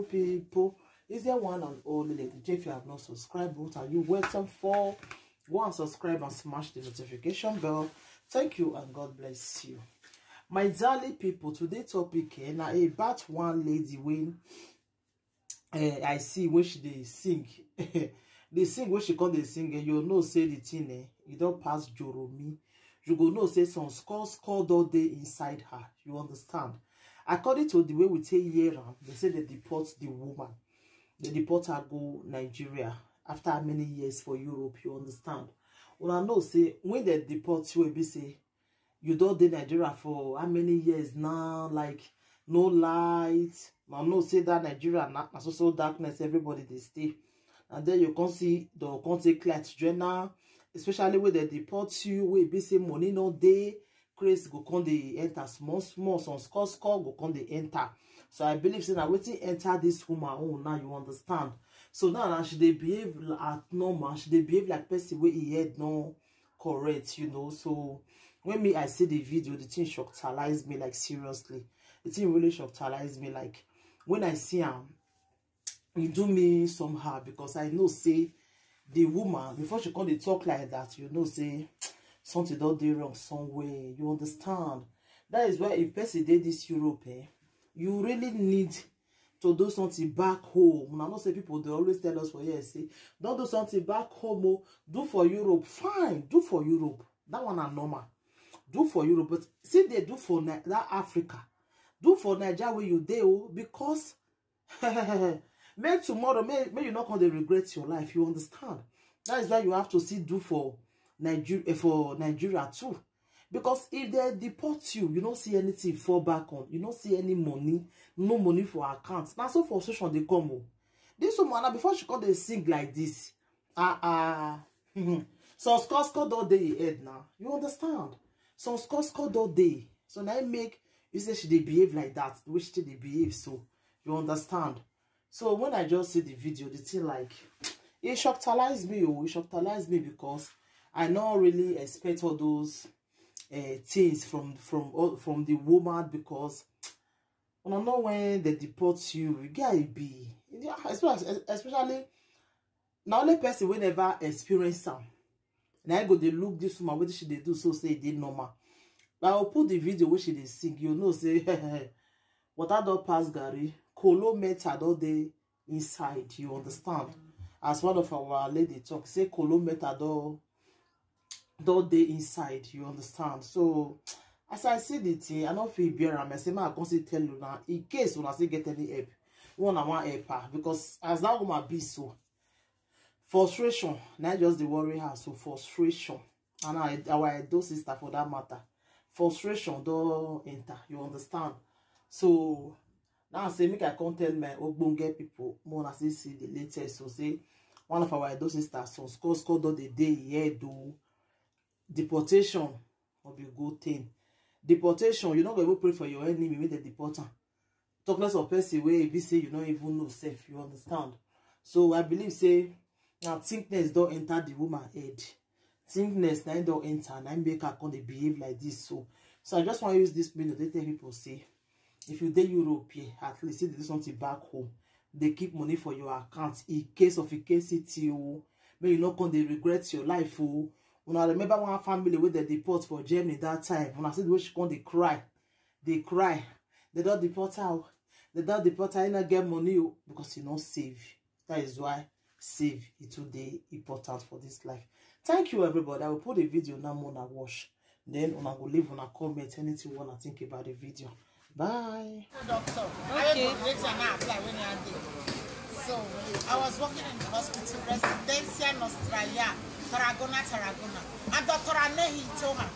beautiful people. Is there one and only Lady J? If you have not subscribed, what are you waiting for? Go and subscribe and smash the notification bell. Thank you and God bless you. My darling people, today's topic now about one lady when I see when they sing. They sing when she call they sing, and you know say the thing you don't pass Joromi. You go know say some scores all day inside her. You understand? According to the way we take here, they say they deport the woman. They deport her go Nigeria after many years for Europe. You understand? Well, I know say when they deport you, be say you don't do Nigeria for how many years now? Like no light. I know say that Nigeria not so darkness. Everybody they stay, and then you can see the contact light journal, especially when they deport you. We be say money no day. Grace go come they enter small some score go come they enter. So I believe say now waiting enter this woman. Oh, now you understand. So now she they behave at normal. She they behave like person where he had no correct, you know. So when I see the video, the thing shocked me like seriously. The thing really shocked me like when I see him, it do me somehow because I know say the woman before she come they talk like that, you know say something don't do wrong somewhere. You understand? That is why if person did this Europe, you really need to do something back home. I know say people they always tell us for years, say don't do something back home. Oh, do for Europe. Fine, do for Europe. That one are normal. Do for Europe, but see they do for that Africa. Do for Nigeria where you there, because may tomorrow may you not gonna regret your life. You understand? That is why you have to see do for Nigeria too. Because if they deport you, you don't see anything fall back on. You don't see any money, no money for accounts. Now so for social they come. This woman before she come they sing like this. So score all day head now. You understand? So score all day. So now make you say she they behave like that, which they behave so. You understand? So when I just see the video, the thing like it shocked me. Oh, it shocked me because I don't really expect all those things from the woman, because when I know when they deport you, you gotta be, especially now only person will never experience some. Now I go they look this woman, what she they do so say they normal. But I'll put the video where she they sing, you know say what I don't pass Gary, Colo meter all day inside, you understand? As one of our lady talk, say Colo meter day inside, you understand? So as I see the thing, I don't feel bear. I say I can tell you now in case when I say get any help, one I want help, because as that woman be so frustration, not just the worry her, so frustration, and our do sister for that matter, frustration don't enter, you understand? So now I say make I can't tell my ogbonge people more as they see the latest. So say one of our do sisters so score the day here do deportation will be a good thing. Deportation, you're not going to pray for your enemy with the deporter. Talk less of person where if you say you don't even know safe, you understand? So I believe say now thinkness don't enter the woman head. Thinkness now don't enter and I make her come behave like this. So I just want to use this minute to tell people say if you dey Europe, at least if they do something back home, they keep money for your account in case of a case you may you not come they regret your life. When I remember one family where they deport for Germany that time, when I said where she come, they cry. They don't deport her. They don't deport her, not get money because you not save. That is why save it today important for this life. Thank you everybody. I will put the video now on a watch. Then when I will leave on a comment anything you want to think about the video. Bye. Okay. So I was working in the hospital, Residencia Nostraya, Tarragona. And Dr. Anehi told her,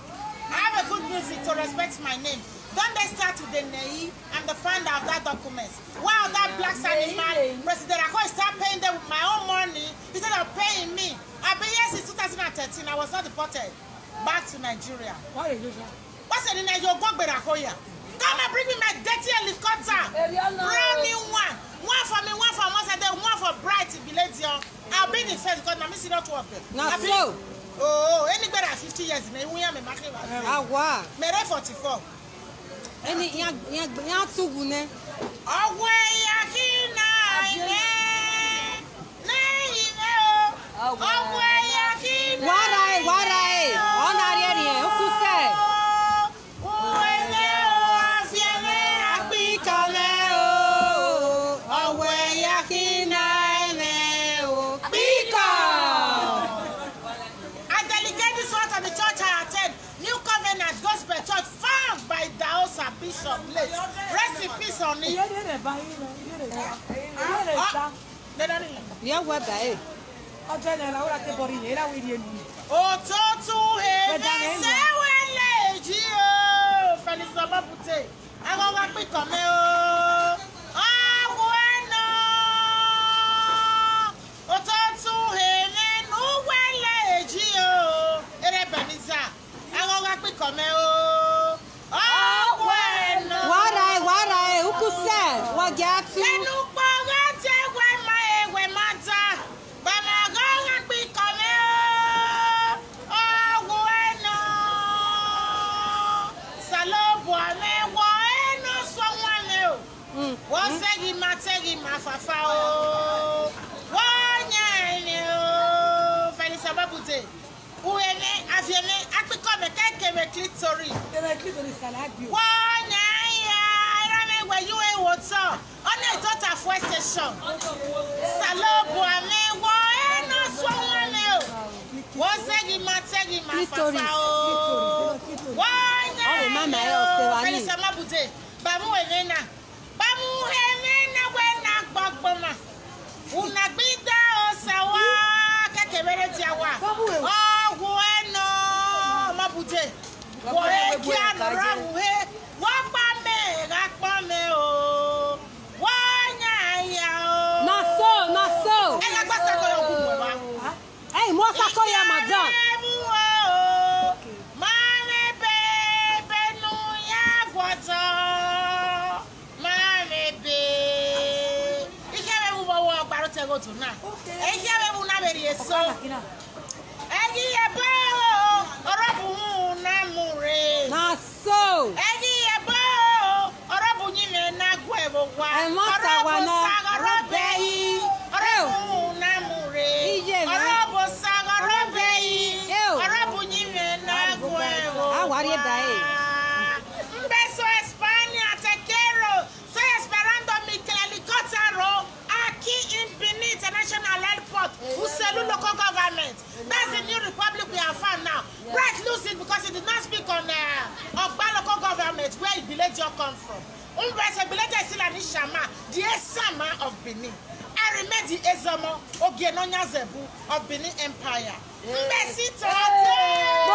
I have a good reason to respect my name. Don't they start with the NEI and the founder of that document? Wow, that black animal, President Ako start paying them with my own money instead of paying me. I've been here since 2013. I was not deported back to Nigeria. What is this? What's the name of your God? Come and bring me my dirty helicopter. Brand new one. One for me, one for once, and then one for bright village. I'll be in the first because I'm missing out work. Not so. Oh, anybody at 50 years, we are making wow. Mere 44. Any young too good. Away, Akina. Warai. Onarieri, okuse. Bishop late. Rest in peace on it. Yeah, what day? Oh, Totu, hey, Felisa Babute. I'm going to come. Oh, bueno. Oh, Totu, hey, no, well, Gio. Erebaniza. I'm going to come. Warai, ukuse, wagatu. Tegi mafafao. Wanyane Felisa Babute. Uene aviene akikome kekeme clitory. Wanyaya irame where you what's up. On a daughter for station. Salobo ame wo eno swanwane o. Wosegi mategi mafafao. Wanyaya Felisa Babute. Bamu enena. Bamu enena wena gbogboma. Unagbida osawa kekebere tiawa. Oh bueno Mabute. Wo e ki anora muhe. Wo pa me o. Wanya ya o. Na so. Ela gbasa ko yo gunwo wa. Hey, mo fa ko ya madam. Go to now. Okay. We na very so. Egi ebo orobu na mure. Na so. Egi ebo orobu nyime na gwebo wa. Orobu sagorobeyi. Orobu na mure. Orobu sagorobeyi. Orobu nyime na gwebo. Awari dai. Mbeso España te quiero. Soy esperando mi helicóptero aquí in Benin International Airport. Uselu local government. That's the new republic we have found now. Right, lose it because it did not speak on Ogba local government where village you come from. Umbrese village is still an Ishama, the Esama of Benin. I remember the Ezomo Ogenonya Zebu of Benin Empire. Mbesi Tote.